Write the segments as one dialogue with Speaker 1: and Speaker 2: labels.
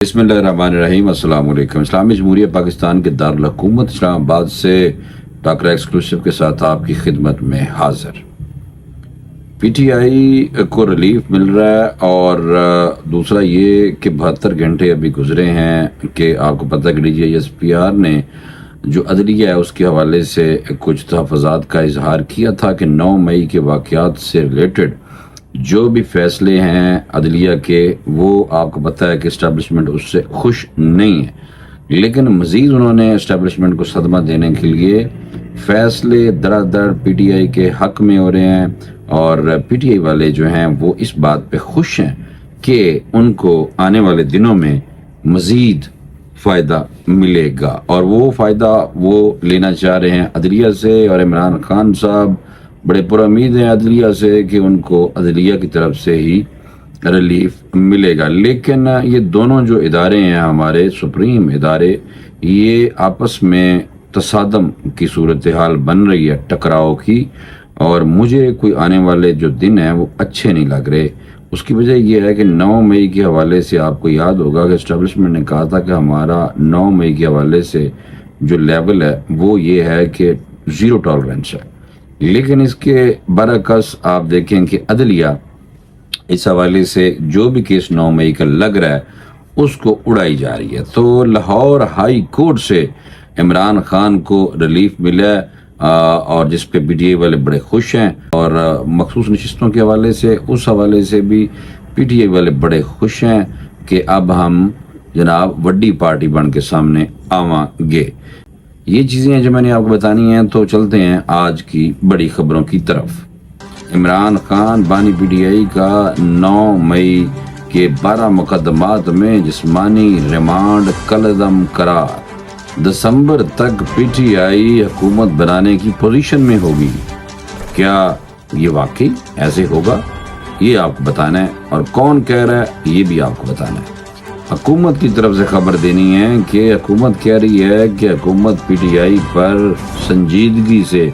Speaker 1: बिस्मिल्लाहिर्रहमानिर्रहीम। अस्सलाम वालेकुम। इस्लामी जमहूरिया पाकिस्तान के दारुल हुकूमत इस्लामाबाद से डॉक्टर एक्सक्लूसिव के साथ आपकी खिदमत में हाजिर। पीटीआई को रिलीफ मिल रहा है और दूसरा ये कि 72 घंटे अभी गुजरे हैं कि आपको पता है कि DGISPR ने जो अदलिया है उसके हवाले से कुछ तहफ़्फ़ुज़ात का इजहार किया था कि 9 मई के वाक़यात से रिलेटेड जो भी फैसले हैं अदलिया के, वो आपको पता है कि इस्टेब्लिशमेंट उससे खुश नहीं है, लेकिन मज़ीद उन्होंने इस्टेब्लिशमेंट को सदमा देने के लिए फैसले दर पीटीआई के हक में हो रहे हैं और पीटीआई वाले जो हैं वो इस बात पे खुश हैं कि उनको आने वाले दिनों में मज़ीद फ़ायदा मिलेगा और वो फ़ायदा वो लेना चाह रहे हैं अदलिया से। और इमरान खान साहब बड़े पुरुम्मीद हैं अदलिया से कि उनको अदलिया की तरफ से ही रिलीफ मिलेगा, लेकिन ये दोनों जो इदारे हैं हमारे सुप्रीम इदारे, ये आपस में तसादम की सूरत हाल बन रही है, टकराव की, और मुझे कोई आने वाले जो दिन हैं वो अच्छे नहीं लग रहे। उसकी वजह ये है कि 9 मई के हवाले से आपको याद होगा कि इस्टेब्लिशमेंट ने कहा था कि हमारा 9 मई के हवाले से जो लेवल है वो ये है कि ज़ीरो टॉलरेंस है, लेकिन इसके बरअक्स आप देखें कि अदलिया इस हवाले से जो भी केस 9 मई का लग रहा है उसको उड़ाई जा रही है। तो लाहौर हाई कोर्ट से इमरान खान को रिलीफ मिला है और जिस पे पीटीआई वाले बड़े खुश हैं, और मखसूस नशिस्तों के हवाले से उस हवाले से भी पीटीआई वाले बड़े खुश हैं कि अब हम जनाब वड्डी पार्टी बन के सामने आवांगे। ये चीज़ें हैं जो मैंने आपको बतानी हैं, तो चलते हैं आज की बड़ी खबरों की तरफ। इमरान खान बानी पीटीआई का 9 मई के 12 मुकदमात में जिस्मानी रिमांड कलअदम करार। दिसंबर तक पीटीआई हुकूमत बनाने की पोजीशन में होगी। क्या ये वाकई ऐसे होगा, ये आपको बताना है, और कौन कह रहा है ये भी आपको बताना है। हुकूमत की तरफ से खबर देनी है कि हुकूमत कह रही है कि हुकूमत पीटीआई पर संजीदगी से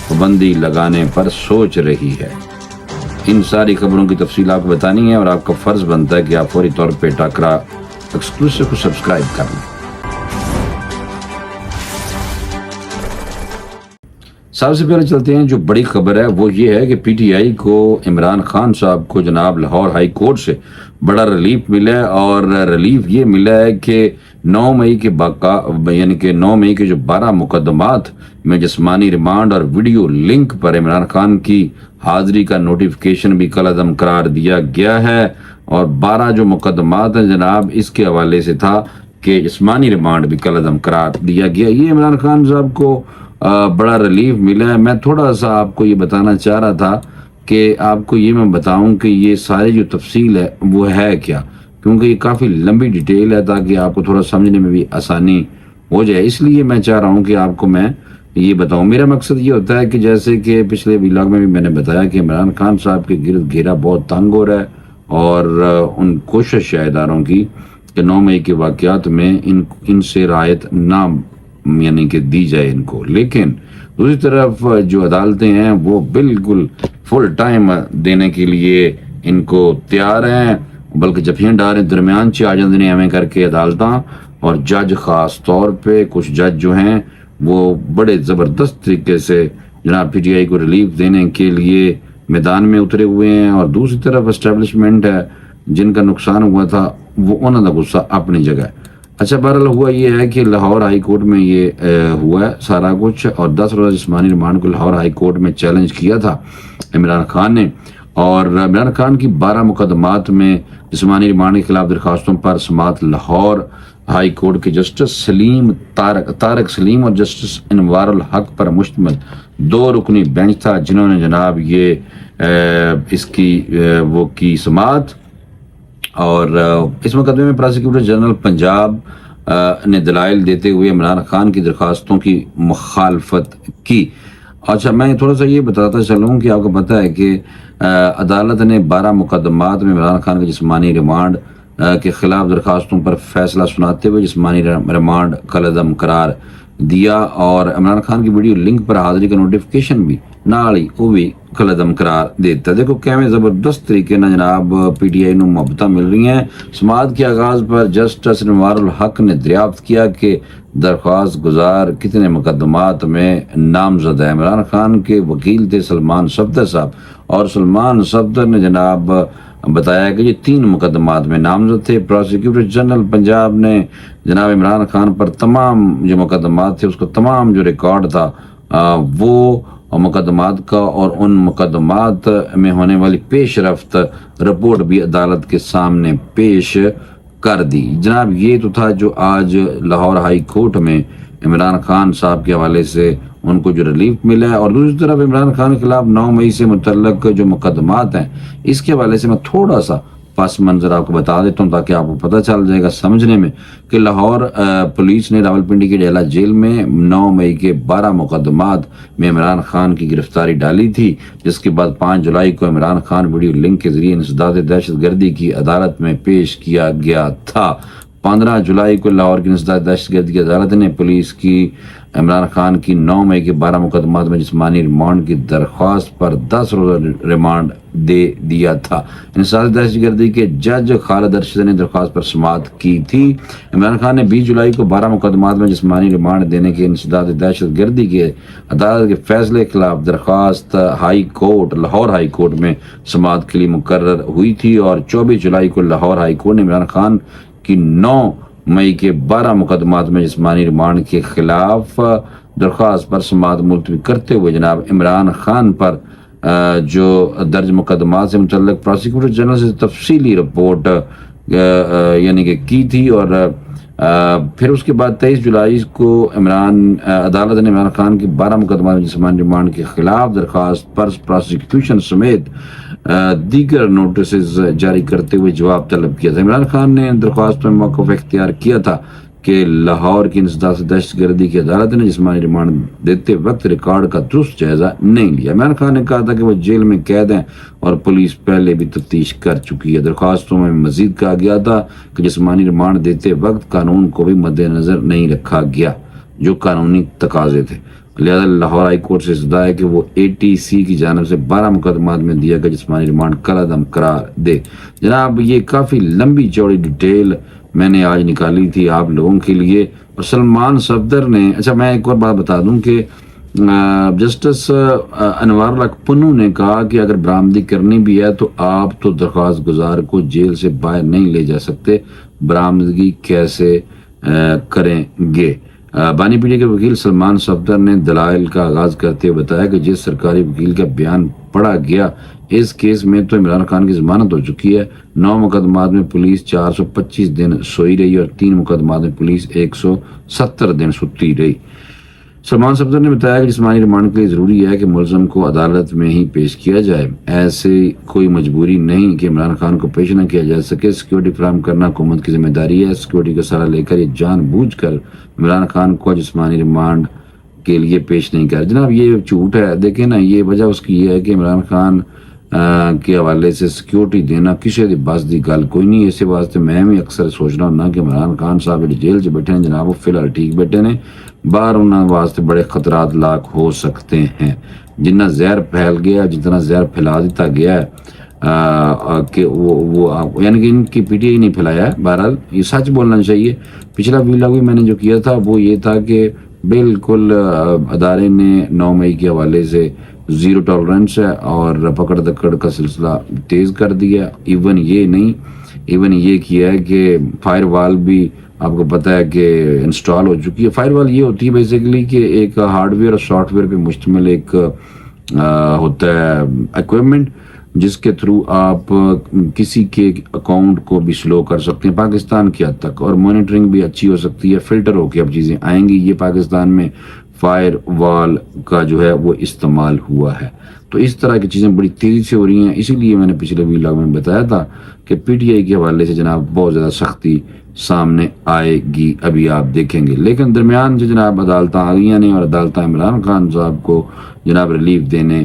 Speaker 1: पाबंदी लगाने पर सोच रही है। इन सारी खबरों की तफसील आपको बतानी है और आपका फ़र्ज बनता है कि आप फौरी तौर पे टाकरा एक्सक्लूसिव को सब्सक्राइब कर लें। सबसे पहले चलते हैं, जो बड़ी खबर है वो ये है कि पीटीआई को इमरान खान साहब को जनाब लाहौर हाई कोर्ट से बड़ा रिलीफ मिला है, और रिलीफ ये मिला है कि 9 मई के यानी कि 9 मई के जो 12 मुकदमात में जिस्मानी रिमांड और वीडियो लिंक पर इमरान खान की हाजिरी का नोटिफिकेशन भी कलअदम करार दिया गया है, और 12 जो मुकदमात हैं जनाब इसके हवाले से था कि जिस्मानी रिमांड भी कलअदम करार दिया गया। ये इमरान खान साहब को बड़ा रिलीफ मिला है। मैं थोड़ा सा आपको ये बताना चाह रहा था कि आपको ये मैं बताऊं कि ये सारी जो तफसील है वो है क्या, क्योंकि ये काफ़ी लंबी डिटेल है ताकि आपको थोड़ा समझने में भी आसानी हो जाए, इसलिए मैं चाह रहा हूं कि आपको मैं ये बताऊं। मेरा मकसद ये होता है कि जैसे कि पिछले व्लॉग में भी मैंने बताया कि इमरान खान साहब के गिरद घेरा बहुत तंग हो रहा है, और उन कोशिश है इदारों की कि 9 मई के वाक़यात में इनसे रायत ना यानी कि दी जाए इनको, लेकिन दूसरी तरफ जो अदालतें हैं वो बिल्कुल फुल टाइम देने के लिए इनको तैयार हैं, बल्कि जफियां डाल रहे दरमियान च आ जाते हैं एवं करके अदालतां, और जज खास तौर पे कुछ जज जो हैं वो बड़े ज़बरदस्त तरीके से जनाब पीटीआई को रिलीफ देने के लिए मैदान में उतरे हुए हैं, और दूसरी तरफ एस्टेब्लिशमेंट है जिनका नुकसान हुआ था वो उन्होंने गुस्सा अपनी जगह। अच्छा, बहरहाल हुआ ये है कि लाहौर हाई कोर्ट में ये हुआ है सारा कुछ, और 10 रोज़ा जिस्मानी रिमांड को लाहौर हाई कोर्ट में चैलेंज किया था इमरान खान ने, और इमरान खान की 12 मुकदमात में जिस्मानी रिमांड के खिलाफ दरखास्तों पर समात लाहौर हाई कोर्ट के जस्टिस तारक सलीम और जस्टिस इनवारुल हक पर मुश्तमिल 2 रुकनी बेंच था, जिन्होंने जनाब ये इसकी वो की समात। और इस मुकदमे में प्रोसिक्यूटर जनरल पंजाब ने दलाइल देते हुए इमरान खान की दरखास्तों की मुखालफत की। अच्छा, मैं थोड़ा सा ये बताता चलूँ कि आपको पता है कि अदालत ने 12 मुकदमात में इमरान खान के जिस्मानी रिमांड के खिलाफ दरखास्तों पर फैसला सुनाते हुए जिस्मानी रिमांड कलअदम करार दिया, और इमरान खान की वीडियो लिंक पर हाजिरी का नोटिफिकेशन भी ਨਾਲ ਹੀ ਉਹ ਵੀ ਕਲਦਮ ਕਰਾਰ ਦੇ ਦਿੱਤਾ। ਦੇਖੋ ਕਿਵੇਂ ਜ਼ਬਰਦਸਤ ਤਰੀਕੇ ਨਾਲ ਜਨਾਬ PTI ਨੂੰ ਮੁਹੱਬਤਾਂ मिल रही हैं। समात के आगाज पर जस्टिस अनवारुल हक ने दरियाफ्त किया कि दरख्वास्त गुजार कितने मुकदमात में नामजद है। इमरान खान के वकील थे सलमान सफदर साहब, और सलमान सफदर ने जनाब बताया कि ये 3 मुकदमात में नामजद थे। प्रोसिक्यूटर जनरल पंजाब ने जनाब इमरान खान पर तमाम जो मुकदमात थे उसको तमाम जो रिकॉर्ड था वो मुकदमात का और उन मुकदमात में होने वाली पेश रफ्त रिपोर्ट भी अदालत के सामने पेश कर दी। जनाब ये तो था जो आज लाहौर हाई कोर्ट में इमरान खान साहब के हवाले से उनको जो रिलीफ मिला है। और दूसरी तरफ इमरान खान के खिलाफ 9 मई से मुतल्लक जो मुकदमात हैं इसके हवाले से मैं थोड़ा सा पस मंजर आपको बता देता हूँ ताकि आपको पता चल जाएगा समझने में कि लाहौर पुलिस ने रावलपिंडी की डेला जेल में 9 मई के 12 मुकदमात में इमरान खान की गिरफ्तारी डाली थी, जिसके बाद 5 जुलाई को इमरान खान वीडियो लिंक के जरिए इंसदाद दहशतगर्दी की अदालत में पेश किया गया था। 15 जुलाई को लाहौर की इंसदाद दहशतगर्दी की अदालत ने पुलिस की इमरान खान की 9 मई के 12 मुकदमात में जिस्मानी रिमांड की दरख्वास्त पर 10 रोज़ा रिमांड दे दिया था। इंसदाद दहशतगर्दी के जज खालिद अरशद ने दरख्वास्त पर समात की थी। इमरान खान ने 20 जुलाई को 12 मुकदमात में जिस्मानी रिमांड देने के इंसदाद दहशतगर्दी के अदालत के फैसले के खिलाफ दरख्वास्त high court Lahore high court में समात के लिए मुकर्रर हुई थी। और 24 जुलाई को लाहौर हाई कोर्ट ने इमरान खान की 9 मई के 12 मुकदमात में जिस्मानी रिमांड के खिलाफ दरख्वास्त पर समात मुलतवी करते हुए जनाब इमरान खान पर जो दर्ज मुकदमात से मुतल्लक प्रोसिक्यूटर जनरल से तफसीली रिपोर्ट यानी कि की थी। और फिर उसके बाद 23 जुलाई को अदालत ने इमरान खान की 12 मुकदमात में जिस्मानी रिमांड के खिलाफ दरख्वास्त पर प्रोसिक्यूशन समेत दीगर नोटिस जारी करते हुए जवाब तलब किया था। इमरान खान ने दरख्वास्त में मौक़िफ़ इख्तियार किया था कि लाहौर की इंसदाद दहशतगर्दी की अदालत ने जिस्मानी रिमांड देते वक्त रिकॉर्ड का दुरुस्त जायजा नहीं लिया। इमरान खान ने कहा था कि वो जेल में कैद हैं और पुलिस पहले भी तफ्तीश कर चुकी है। दरख्वास्तों में मजीद कहा गया था कि जिस्मानी रिमांड देते वक्त कानून को भी मद्देनजर नहीं रखा गया जो कानूनी तकाजे थे। लिहाजा लाहौर हाई कोर्ट से सदा है कि वो ATC की जानब से 12 मुकदमात में दिया गया जिस्मानी रिमांड कलअदम करार दे। जनाब ये काफ़ी लंबी चौड़ी डिटेल मैंने आज निकाली थी आप लोगों के लिए। और सलमान सफदर ने, अच्छा मैं एक और बात बता दूं कि जस्टिस अनवारुल हक पन्नू ने कहा कि अगर बरामदी करनी भी है तो आप तो दरख्वास्त गुजार को जेल से बाहर नहीं ले जा सकते, बरामदगी कैसे करेंगे। बानी पीढ़ी के वकील सलमान सफदर ने दलाइल का आगाज करते हुए बताया कि जिस सरकारी वकील का बयान पढ़ा गया इस केस में तो इमरान खान की जमानत हो चुकी है। 9 मुकदमात में पुलिस 425 दिन सोई रही और 3 मुकदमात में पुलिस 170 दिन सुती रही। सलमान सफदर ने बताया कि जिस्मानी रिमांड के लिए ज़रूरी है कि मुलज़म को अदालत में ही पेश किया जाए। ऐसे कोई मजबूरी नहीं कि इमरान खान को पेश न किया जा सके। सिक्योरिटी फराहम करना हुकूमत की जिम्मेदारी है। सिक्योरिटी का सहारा लेकर ये जानबूझकर इमरान खान को जिस्मानी रिमांड के लिए पेश नहीं कर। जनाब ये झूठ है। देखें ना, ये वजह उसकी ये है कि इमरान खान के हवाले से सिक्योरिटी देना किसी की बस की गल कोई नहीं। इस वास्ते मैं भी अक्सर सोचना हूं कि इमरान खान साहब जेल च बैठे हैं जनाब, वो फिलहाल ठीक बैठे ने, बाहर उन्होंने वास्ते बड़े खतरात लाक हो सकते हैं। जितना जहर फैल गया, जितना जहर फैला दिता गया है कि वो यानी कि इनकी PTI नहीं फैलाया। बहरहाल ये सच बोलना चाहिए। पिछला वीडियो भी मैंने जो किया था वो ये था कि बिल्कुल अदारे ने 9 मई के हवाले से ज़ीरो टॉलरेंस है और पकड़ दकड़ का सिलसिला तेज़ कर दिया। इवन ये किया है कि फायरवॉल भी आपको पता है कि इंस्टॉल हो चुकी है। फायरवॉल ये होती है बेसिकली कि एक हार्डवेयर और सॉफ्टवेयर पे मुश्तमिल एक होता है इक्विपमेंट जिसके थ्रू आप किसी के अकाउंट को भी स्लो कर सकते हैं पाकिस्तान की हद तक, और मॉनिटरिंग भी अच्छी हो सकती है। फिल्टर होके अब चीज़ें आएंगी। ये पाकिस्तान में फायरवॉल का जो है वो इस्तेमाल हुआ है। तो इस तरह की चीज़ें बड़ी तेज़ी से हो रही हैं। इसीलिए मैंने पिछले वीडियो में बताया था कि PTI के हवाले से जनाब बहुत ज़्यादा सख्ती सामने आएगी, अभी आप देखेंगे। लेकिन दरमियान से जनाब अदालत आ गई ने और अदालत इमरान खान साहब को जनाब रिलीफ देने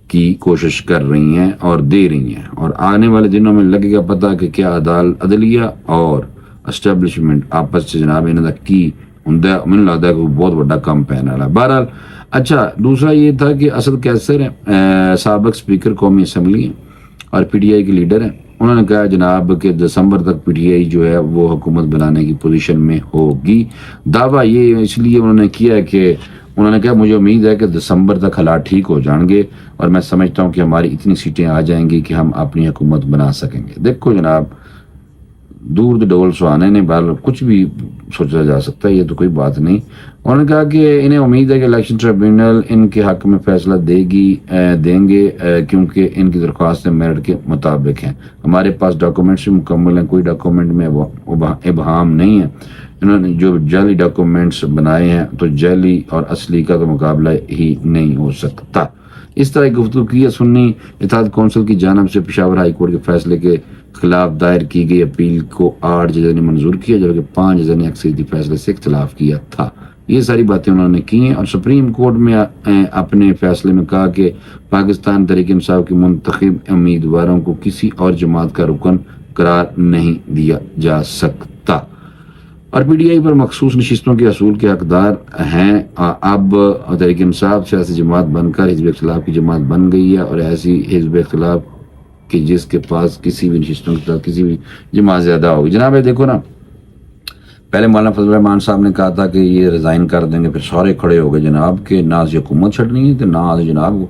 Speaker 1: की कोशिश कर रही हैं और दे रही हैं। और आने वाले दिनों में लगेगा पता कि क्या अदलिया और एस्टेब्लिशमेंट आपस से जनाब इन्होंने की ਹੁੰਦਾ, ਮੈਨੂੰ ਲੱਗਦਾ ਕਿ ਬਹੁਤ ਵੱਡਾ ਕੰਮ ਪੈਣ ਵਾਲਾ। ਬਹਰਹਾਲ اچھا دوسرا یہ تھا کہ اسد قیصر ہیں، سابق اسپیکر قومی اسمبلی ہیں اور پی ٹی آئی کے لیڈر ہیں، انہوں نے کہا جناب کہ دسمبر تک پی ٹی آئی جو ہے وہ حکومت بنانے کی پوزیشن میں ہوگی۔ دعویٰ یہ اس لیے انہوں نے کیا کہ انہوں نے کہا مجھے امید ہے کہ دسمبر تک حالات ٹھیک ہو جائیں گے اور میں سمجھتا ہوں کہ ہماری اتنی سیٹیں آ جائیں گی کہ ہم اپنی حکومت بنا سکیں گے۔ دیکھو جناب، دور ڈول سہانے نے بہرحال کچھ بھی سوچا جا سکتا ہے، یہ تو کوئی بات نہیں۔ انہوں نے کہا کہ انہیں امید ہے کہ الیکشن ٹریبیونل ان کے حق میں فیصلہ دیں گے کیونکہ ان کی درخواستیں میرٹ کے مطابق ہیں، ہمارے پاس ڈاکومنٹس مکمل ہیں، کوئی ڈاکومنٹ میں ابہام نہیں ہے۔ انہوں نے جو جعلی ڈاکومنٹس بنائے ہیں تو جعلی اور اصلی کا تو مقابلہ ہی نہیں ہو سکتا۔ اس طرح کی گفتگو کی ہے۔ سنی اتحاد کونسل کی جانب سے پشاور ہائی کورٹ کے فیصلے کے خلاف دائر کی گئی اپیل کو 8 ججوں نے منظور کیا جبکہ 5 ججوں نے اکثریتی فیصلے سے اختلاف کیا تھا۔ یہ ساری باتیں انہوں نے کی ہیں اور سپریم کورٹ میں اپنے فیصلے میں کہا کہ پاکستان تحریک انصاف کے منتخب امیدواروں کو کسی اور جماعت کا رکن قرار نہیں دیا جا سکتا اور پی ٹی آئی پر مخصوص نشستوں کے حصول کے حقدار ہیں۔ اب تحریک انصاف سیاسی جماعت بن کر حزب اختلاف کی جماعت بن گئی ہے اور ایسی حزب اختلاف کہ جس کے پاس کسی بھی نشستوں کے ساتھ کسی بھی جماعت زیادہ ہوگی۔ جناب یہ دیکھو نا، پہلے مولانا فضل الرحمان صاحب نے کہا تھا کہ یہ ریزائن کر دیں گے، پھر سارے کھڑے ہو گئے جناب کہ نہ حکومت چھڑنی ہے تو نہ جناب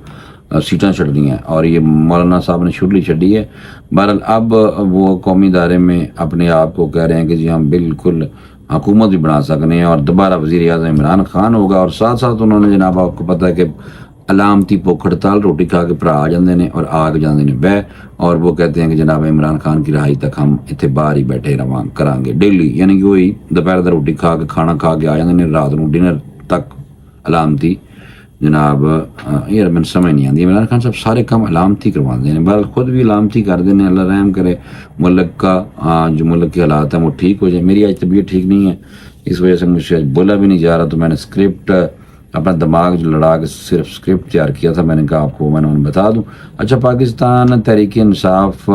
Speaker 1: سیٹاں چھڑنی ہیں، اور یہ مولانا صاحب نے شرلی چھڑی ہے۔ بہرحال اب وہ قومی ادارے میں اپنے آپ کو کہہ رہے ہیں کہ جی ہم بالکل حکومت بھی بنا سکتے ہیں اور دوبارہ وزیر اعظم عمران خان ہوگا، اور ساتھ ساتھ انہوں نے جناب آپ کو پتہ ہے کہ علامتی بھوک ہڑتال روٹی کھا کے بھرا آ جاندے نے اور آگ جاندے نے بہ، اور وہ کہتے ہیں کہ جناب عمران خان کی رہائی تک ہم اتنے باہر ہی بیٹھے رواں کریں گے ڈیلی، یعنی کہ وہی دوپہر دا روٹی کھا کے کھانا کھا کے آ جاندے نے، رات نو ڈنر تک علامتی جناب یار میں سمجھ نہیں آتی۔ عمران خان صاحب سارے کام علامتی کرواتے ہیں، بہرحال خود بھی علامتی کر دینے، اللہ رحم کرے ملک کا جو ملک کے حالات ہیں وہ ٹھیک ہو جائے۔ میری آج طبیعت ٹھیک نہیں ہے، اس وجہ سے مجھے آج بولا بھی نہیں جا رہا، تو میں نے اسکرپٹ اپنا دماغ جو لڑا کے صرف اسکرپٹ تیار کیا تھا، میں نے کہا آپ کو میں نے بتا دوں۔ اچھا، پاکستان تحریک انصاف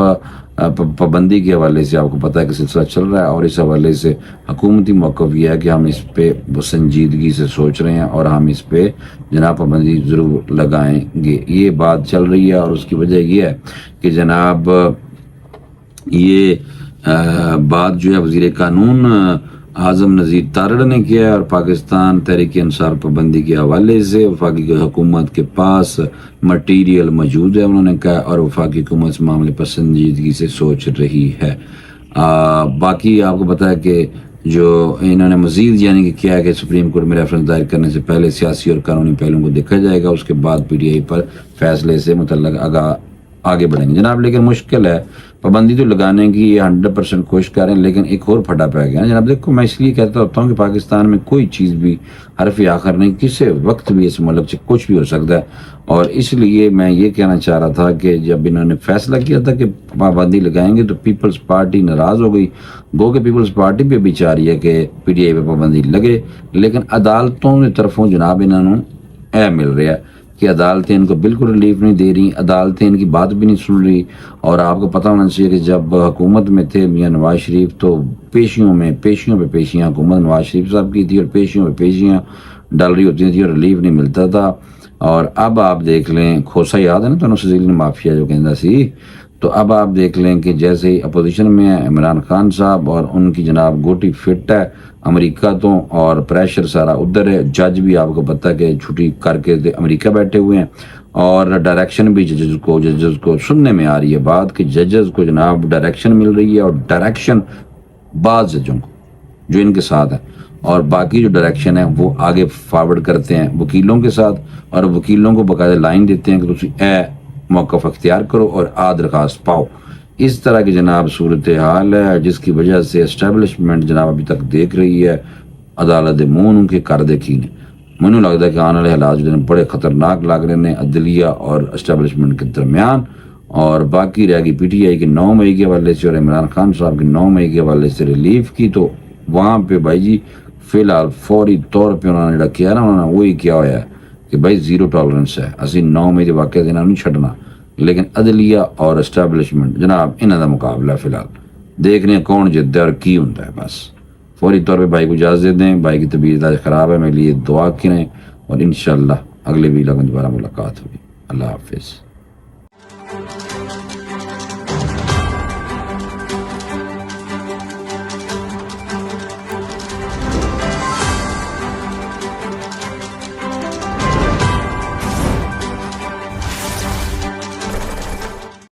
Speaker 1: پابندی کے حوالے سے آپ کو پتہ ہے کہ سلسلہ چل رہا ہے اور اس حوالے سے حکومتی موقف یہ ہے کہ ہم اس پہ سنجیدگی سے سوچ رہے ہیں اور ہم اس پہ جناب پابندی ضرور لگائیں گے، یہ بات چل رہی ہے۔ اور اس کی وجہ یہ ہے کہ جناب یہ بات جو ہے وزیر قانون اعظم نذیر تارڑ نے کیا ہے اور پاکستان تحریک انصاف پابندی کے حوالے سے وفاقی حکومت کے پاس مٹیریل موجود ہے، انہوں نے کہا، اور وفاقی حکومت اس معاملے پر سنجیدگی سے سوچ رہی ہے۔ باقی آپ کو پتہ ہے کہ جو انہوں نے مزید یعنی کہ کیا ہے کہ سپریم کورٹ میں ریفرنس دائر کرنے سے پہلے سیاسی اور قانونی پہلوؤں کو دیکھا جائے گا، اس کے بعد پی ٹی آئی پر فیصلے سے متعلق آگے بڑھیں گے جناب۔ لیکن مشکل ہے، پابندی تو لگانے کی یہ 100% کوشش کریں، لیکن ایک اور پھٹا پہ گیا جناب۔ دیکھو میں اس لیے کہتا ہوتا ہوں کہ پاکستان میں کوئی چیز بھی حرف آخر نہیں، کسی وقت بھی اس ملک سے کچھ بھی ہو سکتا ہے، اور اس لیے میں یہ کہنا چاہ رہا تھا کہ جب انہوں نے فیصلہ کیا تھا کہ پابندی لگائیں گے تو پیپلز پارٹی ناراض ہو گئی، گو کہ پیپلز پارٹی بھی چاہ رہی ہے کہ پی ٹی آئی پہ پابندی لگے، لیکن عدالتوں کی طرفوں جناب انہوں نے مل رہا ہے کہ عدالتیں ان کو بالکل ریلیف نہیں دے رہی، عدالتیں ان کی بات بھی نہیں سن رہی۔ اور آپ کو پتہ ہونا چاہیے کہ جب حکومت میں تھے میاں نواز شریف تو پیشیوں پہ پیشیاں حکومت نواز شریف صاحب کی تھی اور پیشیوں پہ پیشیاں ڈال رہی ہوتی تھیں اور ریلیف نہیں ملتا تھا۔ اور اب آپ دیکھ لیں، کھوسا یاد ہے نا تو سزیل مافیا جو کہندا سی، تو اب آپ دیکھ لیں کہ جیسے ہی اپوزیشن میں ہے عمران خان صاحب اور ان کی جناب گوٹی فٹ ہے امریکہ تو، اور پریشر سارا ادھر ہے، جج بھی آپ کو پتہ ہے کہ چھٹی کر کے امریکہ بیٹھے ہوئے ہیں، اور ڈائریکشن بھی ججز کو سننے میں آ رہی ہے بات کہ ججز کو جناب ڈائریکشن مل رہی ہے، اور ڈائریکشن بعض ججوں کو جو ان کے ساتھ ہیں، اور باقی جو ڈائریکشن ہے وہ آگے فارورڈ کرتے ہیں وکیلوں کے ساتھ، اور وکیلوں کو باقاعدہ لائن دیتے ہیں کہ تسی موقف اختیار کرو اور درخواست پاؤ۔ اس طرح کی جناب صورتحال ہے جس کی وجہ سے اسٹیبلشمنٹ جناب ابھی تک دیکھ رہی ہے عدالت منہ کے کر دیکھی نے۔ مجھے لگتا ہے کہ آنے والے حالات جو بڑے خطرناک لگ رہے ہیں عدلیہ اور اسٹیبلشمنٹ کے درمیان، اور باقی رہ گئی پی ٹی آئی کے 9 مئی کے حوالے سے اور عمران خان صاحب کے 9 مئی کے حوالے سے ریلیف کی، تو وہاں پہ بھائی جی فی الحال فوری طور پہ انہوں نے کیا نا، انہوں نے وہی کیا ہوا ہے کہ بھائی زیرو ٹالرنس ہے، اسی 9 مئی کے واقعہ دینا نہیں چھڈنا، لیکن عدلیہ اور اسٹیبلشمنٹ جناب انہاں دا مقابلہ فی الحال دیکھنے کون جتدا اور کی ہوتا ہے بس۔ فوری طور پہ بھائی کو اجازت دیں. بھائی کی طبیعت آج خراب ہے, میرے لیے دعا کریں, اور انشاءاللہ اگلے ویلاگ میں دوبارہ ملاقات ہوگی. اللہ حافظ.